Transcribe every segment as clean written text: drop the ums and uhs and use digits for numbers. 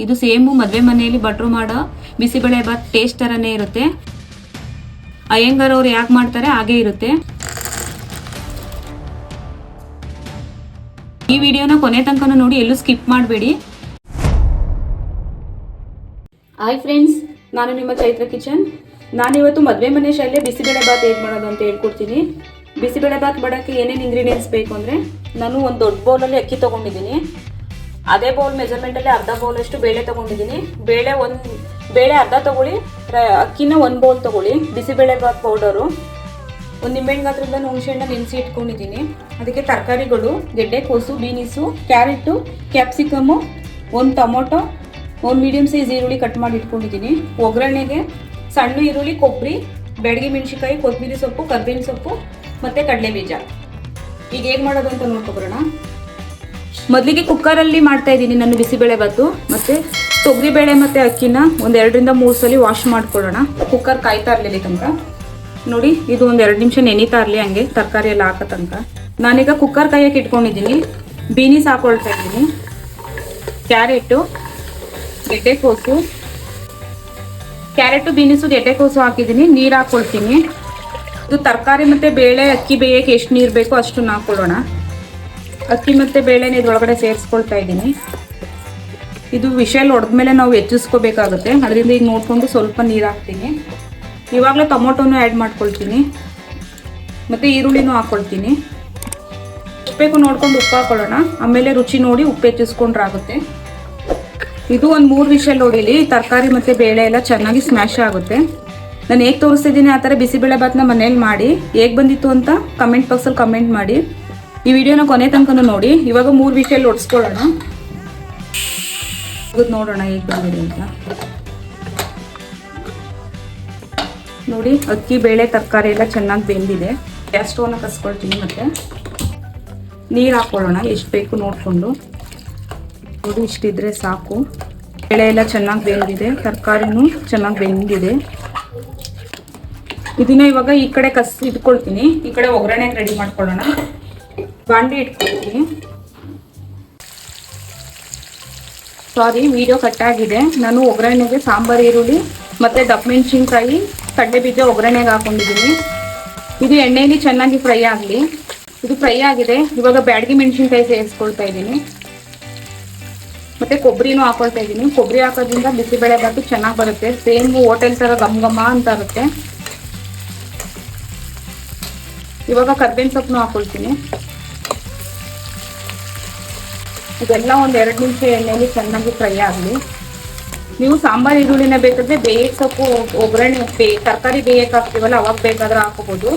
ಇದು ಸೇಮು ಮದುವೆ ಮನೆಯಲ್ಲಿ ಭಟ್ರು ಮಾಡೋ ಬಿಸಿಬೇಳೆ ಬಾತ್ ಟೇಸ್ಟ್ ಥರನೇ ಇರುತ್ತೆ. ಅಯ್ಯಂಗಾರ್ ಅವ್ರು ಯಾಕೆ ಮಾಡ್ತಾರೆ ಹಾಗೆ ಇರುತ್ತೆ. ಈ ವಿಡಿಯೋನ ಕೊನೆ ತನಕ ನೋಡಿ, ಎಲ್ಲೂ ಸ್ಕಿಪ್ ಮಾಡಬೇಡಿ. ಹಾಯ್ ಫ್ರೆಂಡ್ಸ್, ನಾನು ನಿಮ್ಮ ಚೈತ್ರ ಕಿಚನ್. ನಾನಿವತ್ತು ಮದುವೆ ಮನೆ ಶೈಲಿಯ ಬಿಸಿಬೇಳೆ ಬಾತ್ ಹೇಗೆ ಮಾಡೋದು ಅಂತ ಹೇಳ್ಕೊಡ್ತೀನಿ. ಬಿಸಿಬೇಳೆ ಬಾತ್ ಮಾಡೋಕ್ಕೆ ಏನೇನು ಇಂಗ್ರೀಡಿಯೆಂಟ್ಸ್ ಬೇಕು ಅಂದರೆ, ನಾನು ಒಂದು ದೊಡ್ಡ ಬೌಲಲ್ಲಿ ಅಕ್ಕಿ ತೊಗೊಂಡಿದ್ದೀನಿ. ಅದೇ ಬೌಲ್ ಮೆಜರ್ಮೆಂಟಲ್ಲಿ ಅರ್ಧ ಬೌಲಷ್ಟು ಬೇಳೆ ತೊಗೊಂಡಿದ್ದೀನಿ. ಬೇಳೆ ಅರ್ಧ ತೊಗೊಳ್ಳಿ, ಅಕ್ಕಿನ 1 ಬೌಲ್ ತೊಗೊಳ್ಳಿ. ಬಿಸಿಬೇಳೆ ಬಾತ್ ಪೌಡರು, ಒಂದು ನಿಂಬೆಹಣ್ಣು ಗಾತ್ರದ ಹುಣಸೆಹಣ್ಣ ನೆನೆಸಿ ಇಟ್ಕೊಂಡಿದ್ದೀನಿ. ಅದಕ್ಕೆ ತರಕಾರಿಗಳು ಗೆಡ್ಡೆಕೋಸು, beans, carrot, capsicum, 1 tomato, 1 medium size ಈರುಳ್ಳಿ ಕಟ್ ಮಾಡಿ ಇಟ್ಕೊಂಡಿದ್ದೀನಿ. ಒಗ್ಗರಣೆಗೆ ಸಣ್ಣ ಈರುಳ್ಳಿ, ಕೊಬ್ಬರಿ, ಬ್ಯಾಡಗಿ ಮೆಣಸಿನ್ಕಾಯಿ, ಕೊತ್ತಂಬರಿ ಸೊಪ್ಪು, ಕರ್ಬೇವಿನ ಸೊಪ್ಪು ಮತ್ತು ಕಡಲೆ ಬೀಜ. ಈಗ ಹೇಗೆ ಮಾಡೋದು ಅಂತ ನೋಡ್ಕೊಬರೋಣ. ಮೊದಲಿಗೆ ಕುಕ್ಕರಲ್ಲಿ ಮಾಡ್ತಾ ಇದ್ದೀನಿ ನಾನು ಬಿಸಿಬೇಳೆ ಬಾತು. ಮತ್ತು ತೊಗರಿಬೇಳೆ ಮತ್ತು ಅಕ್ಕಿನ ಒಂದು 2 ರಿಂದ 3 ಸಲ ವಾಶ್ ಮಾಡ್ಕೊಳ್ಳೋಣ. ಕುಕ್ಕರ್ ಕಾಯ್ತಾ ಇರಲಿ ತನಕ. ನೋಡಿ, ಇದು ಒಂದು 2 ನಿಮಿಷ ನೆನೀತಾ ಇರಲಿ, ಹಂಗೆ ತರಕಾರಿ ಎಲ್ಲ ಹಾಕೋ ತನಕ. ನಾನೀಗ ಕುಕ್ಕರ್ ಕಾಯಕ್ಕೆ ಇಟ್ಕೊಂಡಿದ್ದೀನಿ. ಬೀನಿಸ್ ಹಾಕೊಳ್ತಾ ಇದ್ದೀನಿ, ಕ್ಯಾರೆಟು, ಗೆಡ್ಡೆಕೋಸು, ಬೀನಿಸು, ಗೆಡ್ಡೆಕೋಸು ಹಾಕಿದ್ದೀನಿ. ನೀರು ಹಾಕ್ಕೊಳ್ತೀನಿ. ಇದು ತರಕಾರಿ ಮತ್ತು ಬೇಳೆ ಅಕ್ಕಿ ಬೇಯಕ್ಕೆ ಎಷ್ಟು ನೀರು ಬೇಕೋ ಅಷ್ಟನ್ನು ಹಾಕ್ಕೊಳ್ಳೋಣ. ಅಕ್ಕಿ ಮತ್ತು ಬೇಳೆನ ಇದ್ರೊಳಗಡೆ ಸೇರಿಸ್ಕೊಳ್ತಾ ಇದ್ದೀನಿ. ಇದು ವಿಷಲ್ ಹೊಡೆದ್ಮೇಲೆ ನಾವು ಹೆಚ್ಚಿಸ್ಕೋಬೇಕಾಗುತ್ತೆ, ಅದರಿಂದ ಈಗ ನೋಡಿಕೊಂಡು ಸ್ವಲ್ಪ ನೀರು ಹಾಕ್ತೀನಿ. ಇವಾಗಲೇ ಟೊಮೊಟೊನೂ ಆ್ಯಡ್ ಮಾಡ್ಕೊಳ್ತೀನಿ ಮತ್ತು ಈರುಳ್ಳಿನೂ ಹಾಕ್ಕೊಳ್ತೀನಿ. ಉಪ್ಪೇಕು ನೋಡ್ಕೊಂಡು ಉಪ್ಪು ಹಾಕ್ಕೊಳ್ಳೋಣ. ಆಮೇಲೆ ರುಚಿ ನೋಡಿ ಉಪ್ಪು ಹೆಚ್ಚಿಸ್ಕೊಂಡ್ರೆ ಆಗುತ್ತೆ. ಇದು ಒಂದು 3 ವಿಷಲ್ ಹೊಡೀಲಿ. ತರಕಾರಿ ಮತ್ತು ಬೇಳೆ ಎಲ್ಲ ಚೆನ್ನಾಗಿ ಸ್ಮ್ಯಾಶ್ ಆಗುತ್ತೆ. ನಾನು ಹೇಗೆ ತೋರಿಸ್ತಿದ್ದೀನಿ ಆ ಥರ ಬಿಸಿಬೇಳೆ ಬಾತನ್ನ ಮನೇಲಿ ಮಾಡಿ ಹೇಗೆ ಬಂದಿತ್ತು ಅಂತ ಕಮೆಂಟ್ ಬಾಕ್ಸಲ್ಲಿ ಕಮೆಂಟ್ ಮಾಡಿ. ಈ ವಿಡಿಯೋನ ಕೊನೆ ತನಕ ನೋಡಿ. ಇವಾಗ 3 ವಿಷಲ್ ಹೊಡ್ಸ್ಕೊಳ್ಳೋಣ. ನೋಡೋಣ ಹೇಗೆ ಬಂದಿದೆ ಅಂತ. ನೋಡಿ, ಅಕ್ಕಿ ಬೇಳೆ ತರಕಾರಿ ಎಲ್ಲ ಚೆನ್ನಾಗಿ ಬೆಂದಿದೆ. ಗ್ಯಾಸ್ ಸ್ಟವ್ನ ಕಸ್ಕೊಳ್ತೀನಿ. ಮತ್ತು ನೀರು ಹಾಕ್ಕೊಳ್ಳೋಣ ಎಷ್ಟು ಬೇಕು ನೋಡಿಕೊಂಡು. ನೋಡಿ, ಇಷ್ಟಿದ್ರೆ ಸಾಕು. ಬೇಳೆ ಎಲ್ಲ ಚೆನ್ನಾಗಿ ಬೆಂದಿದೆ, ತರಕಾರಿನೂ ಚೆನ್ನಾಗಿ ಬೆಂದಿದೆ. ಇದನ್ನ ಇವಾಗ ಈ ಕಡೆ ಇಟ್ಕೊಳ್ತೀನಿ. ಈ ಕಡೆ ಒಗ್ಗರಣೆಗೆ ರೆಡಿ ಮಾಡ್ಕೊಳ್ಳೋಣ. ಬಾಂಡಿ ಇಟ್ಕೊಳ್ತೀನಿ. ಸಾರಿ, ವಿಡಿಯೋ ಕಟ್ಟಾಗಿದೆ. ನಾನು ಒಗ್ಗರಣೆಗೆ ಸಾಂಬಾರು ಈರುಳ್ಳಿ ಮತ್ತು ದಪ್ಪಮೆಣಸಿನ್ಕಾಯಿ, ಕಡಲೆ ಬೀಜ ಒಗ್ಗರಣೆಗೆ ಹಾಕೊಂಡಿದ್ದೀನಿ. ಇದು ಎಣ್ಣೆಯಲ್ಲಿ ಚೆನ್ನಾಗಿ ಫ್ರೈ ಆಗಲಿ. ಇದು ಫ್ರೈ ಆಗಿದೆ. ಇವಾಗ ಬ್ಯಾಡಗಿ ಮೆಣಸಿನ್ಕಾಯಿ ಸೇರಿಸ್ಕೊಳ್ತಾ ಇದ್ದೀನಿ. ಮತ್ತು ಕೊಬ್ಬರಿನೂ ಹಾಕೊಳ್ತಾ ಇದ್ದೀನಿ. ಕೊಬ್ಬರಿ ಹಾಕೋದ್ರಿಂದ ಬಿಸಿಬೇಳೆ ಬಾತು ಚೆನ್ನಾಗಿ ಬರುತ್ತೆ. ಸೇಮ್ ಹೋಟೆಲ್ ಥರ ಘಮ ಅಂತ ಇರುತ್ತೆ. ಇವಾಗ ಕರ್ಬೇವಿನ ಸೊಪ್ಪನ್ನು ಹಾಕೊಳ್ತೀನಿ. ಇದೆಲ್ಲ ಒಂದು 2 ನಿಮಿಷ ಎಣ್ಣೆಯಲ್ಲಿ ಚೆನ್ನಾಗಿ ಫ್ರೈ ಆಗಲಿ. ನೀವು ಸಾಂಬಾರು ಈರುಳ್ಳಿನ ಬೇಕಾದರೆ ಬೇಯಕ್ಕೆ ಸೊಪ್ಪು ಒಗ್ಗರಣೆ ತರಕಾರಿ ಬೇಯಕ್ಕೆ ಹಾಕ್ತೀವಲ್ಲ, ಅವಾಗ ಬೇಕಾದ್ರೆ ಹಾಕೋಬೋದು.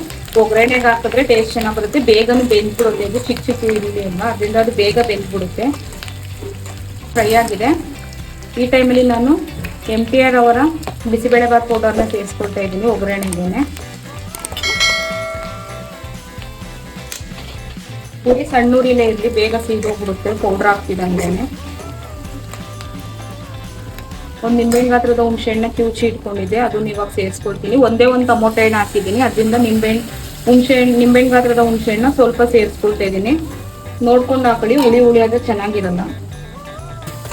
ಒಗ್ಗರಣೆಗೆ ಹಾಕಿದ್ರೆ ಟೇಸ್ಟ್ ಚೆನ್ನಾಗಿ ಬರುತ್ತೆ. ಬೇಗನೂ ಬೆಂದ್ಬಿಡುತ್ತೆ. ಇದು ಚಿಕ್ಕ ಚಿಕ್ಕ ಈರುಳ್ಳಿ ಅಲ್ಲ, ಅದರಿಂದ ಅದು ಬೇಗ ಬೆಂದ್ಬಿಡುತ್ತೆ. ಫ್ರೈ ಆಗಿದೆ. ಈ ಟೈಮಲ್ಲಿ ನಾನು MTR ಅವರ ಬಿಸಿಬೇಳೆ ಬಾತ್ ಪೌಡರ್ನ ಸೇರಿಸ್ಕೊಳ್ತಾ ಇದ್ದೀನಿ ಒಗ್ಗರಣೆಗೆ. ಪೂರಿ ಸಣ್ಣ ಉರಿಲೇ ಇರಲಿ, ಬೇಗ ಸೀದೋಗ್ಬಿಡುತ್ತೆ ಪೌಡ್ರ್ ಹಾಕ್ತಿದ್ದಂಗೆ. ಒಂದು ನಿಂಬೆಹಣ್ಣು ಗಾತ್ರದ ಹುಣಸೆಹಣ್ಣು ಕಿವುಚಿ ಇಟ್ಕೊಂಡಿದ್ದೆ, ಅದನ್ನ ಇವಾಗ ಸೇರಿಸ್ಕೊಳ್ತೀನಿ. ಒಂದೇ ಒಂದು ಟೊಮೊಟೊ ಹಣ್ಣು ಹಾಕಿದ್ದೀನಿ, ಅದರಿಂದ ನಿಂಬೆಹಣ್ಣು ಗಾತ್ರದ ಹುಣಸೆಹಣ್ಣು ಸ್ವಲ್ಪ ಸೇರಿಸ್ಕೊಳ್ತಾ ಇದ್ದೀನಿ. ನೋಡ್ಕೊಂಡು ಹಾಕೊಳ್ಳಿ, ಹುಳಿ ಆದರೆ ಚೆನ್ನಾಗಿರಲ್ಲ.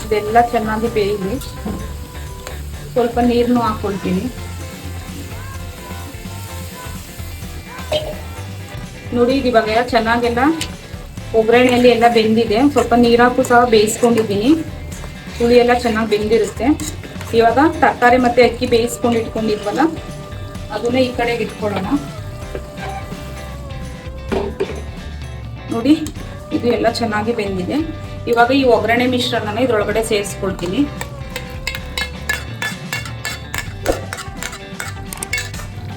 ಇದೆಲ್ಲ ಚೆನ್ನಾಗಿ ಬೇಯಲಿ. ಸ್ವಲ್ಪ ನೀರನ್ನು ಹಾಕ್ಕೊಳ್ತೀನಿ. ನೋಡಿ, ಇದು ಇವಾಗ ಚೆನ್ನಾಗೆಲ್ಲ ಒಗ್ಗರಣೆಯಲ್ಲಿ ಎಲ್ಲ ಬೆಂದಿದೆ. ಸ್ವಲ್ಪ ನೀರಾಕು ಸಹ ಬೇಯಿಸ್ಕೊಂಡಿದ್ದೀನಿ. ಹುಳಿ ಎಲ್ಲ ಚೆನ್ನಾಗಿ ಬೆಂದಿರುತ್ತೆ. ಇವಾಗ ತರಕಾರಿ ಮತ್ತು ಅಕ್ಕಿ ಬೇಯಿಸ್ಕೊಂಡು ಇಟ್ಕೊಂಡಿದ್ವಲ್ಲ, ಅದನ್ನೇ ಈ ಕಡೆಗೆ ಇಟ್ಕೊಳ್ಳೋಣ. ನೋಡಿ, ಇದು ಎಲ್ಲ ಚೆನ್ನಾಗಿ ಬೆಂದಿದೆ. ಇವಾಗ ಈ ಒಗ್ಗರಣೆ ಮಿಶ್ರಣನ ಇದ್ರೊಳಗಡೆ ಸೇರಿಸ್ಕೊಳ್ತೀನಿ.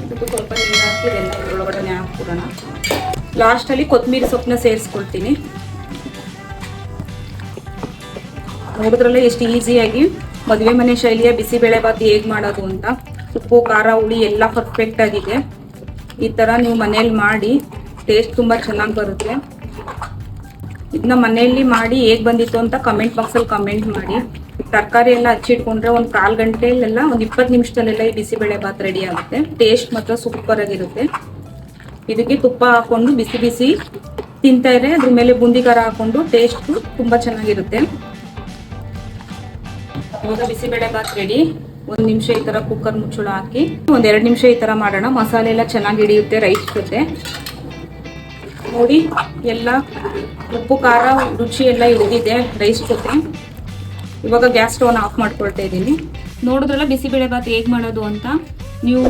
ಇದಕ್ಕೂ ಸ್ವಲ್ಪ ನೀರು ಹಾಕಿ ಇದೆಲ್ಲ ಇದ್ರೊಳಗಡೆ ಹಾಕ್ಬಿಡೋಣ. ಲಾಸ್ಟಲ್ಲಿ ಕೊತ್ತಂಬರಿ ಸೊಪ್ಪನ್ನ ಸೇರಿಸ್ಕೊಳ್ತೀನಿ. ನೋಡಿದ್ರಲ್ಲ ಎಷ್ಟು ಈಸಿಯಾಗಿ ಮದುವೆ ಮನೆ ಶೈಲಿಯ ಬಿಸಿಬೇಳೆ ಬಾತ್ ಹೇಗೆ ಮಾಡೋದು ಅಂತ. ಉಪ್ಪು, ಖಾರ, ಹುಳಿ ಎಲ್ಲ ಪರ್ಫೆಕ್ಟ್ ಆಗಿದೆ. ಈ ಥರ ನೀವು ಮನೇಲಿ ಮಾಡಿ ಟೇಸ್ಟ್ ತುಂಬ ಚೆನ್ನಾಗಿ ಬರುತ್ತೆ. ಇದನ್ನ ಮನೆಯಲ್ಲಿ ಮಾಡಿ ಹೇಗೆ ಬಂದಿತ್ತು ಅಂತ ಕಮೆಂಟ್ ಬಾಕ್ಸಲ್ಲಿ ಕಮೆಂಟ್ ಮಾಡಿ. ತರಕಾರಿ ಎಲ್ಲ ಹಚ್ಚಿಟ್ಕೊಂಡ್ರೆ ಒಂದು 1/4 ಗಂಟೆಲೆಲ್ಲ, ಒಂದು 20 ನಿಮಿಷದಲ್ಲೆಲ್ಲ ಈ ಬಿಸಿಬೇಳೆ ಬಾತ್ ರೆಡಿ ಆಗುತ್ತೆ. ಟೇಸ್ಟ್ ಮಾತ್ರ ಸೂಪರ್ ಆಗಿರುತ್ತೆ. ಇದಕ್ಕೆ ತುಪ್ಪ ಹಾಕೊಂಡು ಬಿಸಿ ಬಿಸಿ ತಿಂತಾ ಇದ್ರೆ ಅದ್ರ ಮೇಲೆ ಬೂಂದಿ ಖಾರ ಹಾಕೊಂಡು ಟೇಸ್ಟ್ ತುಂಬ ಚೆನ್ನಾಗಿರುತ್ತೆ. ಇವಾಗ ಬಿಸಿಬೇಳೆ ಬಾತ್ ರೆಡಿ. 1 ನಿಮಿಷ ಈ ತರ ಕುಕ್ಕರ್ ಮುಚ್ಚಳ ಹಾಕಿ 1-2 ನಿಮಿಷ ಈ ತರ ಮಾಡೋಣ. ಮಸಾಲೆ ಎಲ್ಲ ಚೆನ್ನಾಗಿ ಹಿಡಿಯುತ್ತೆ ರೈಸ್ ಜೊತೆ. ನೋಡಿ ಎಲ್ಲ ಉಪ್ಪು ಖಾರ ರುಚಿ ಎಲ್ಲ ಹಿಡಿದಿದೆ ರೈಸ್ ಜೊತೆ. ಇವಾಗ ಗ್ಯಾಸ್ ಸ್ಟವ್ನ ಆಫ್ ಮಾಡ್ಕೊಳ್ತಾ ಇದ್ದೀನಿ. ನೋಡಿದ್ರಲ್ಲ ಬಿಸಿಬೇಳೆ ಬಾತ್ ಹೇಗೆ ಮಾಡೋದು ಅಂತ. ನೀವು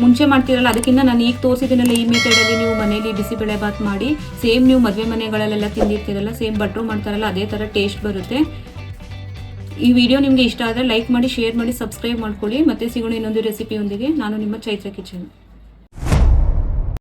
ಮುಂಚೆ ಮಾಡ್ತೀರಲ್ಲ ಅದಕ್ಕಿಂತ ನಾನು ಈಗ ತೋರಿಸಿದ್ದೀನಲ್ಲ ಈ ಮೆಥಡಲ್ಲಿ ನೀವು ಮನೇಲಿ ಬಿಸಿಬೇಳೆ ಬಾತ್ ಮಾಡಿ ಸೇಮ್ ನೀವು ಮದುವೆ ಮನೆಗಳಲ್ಲೆಲ್ಲ ತಿಂದಿರ್ತೀರಲ್ಲ ಸೇಮ್ ಭಟ್ರು ಮಾಡ್ತಾರಲ್ಲ ಅದೇ ಥರ ಟೇಸ್ಟ್ ಬರುತ್ತೆ. ಈ ವಿಡಿಯೋ ನಿಮಗೆ ಇಷ್ಟ ಆದರೆ ಲೈಕ್ ಮಾಡಿ, ಶೇರ್ ಮಾಡಿ, ಸಬ್ಸ್ಕ್ರೈಬ್ ಮಾಡ್ಕೊಳ್ಳಿ. ಮತ್ತೆ ಸಿಗೋಣ ಇನ್ನೊಂದು ರೆಸಿಪಿಯೊಂದಿಗೆ. ನಾನು ನಿಮ್ಮ ಚೈತ್ರ ಕಿಚನ್.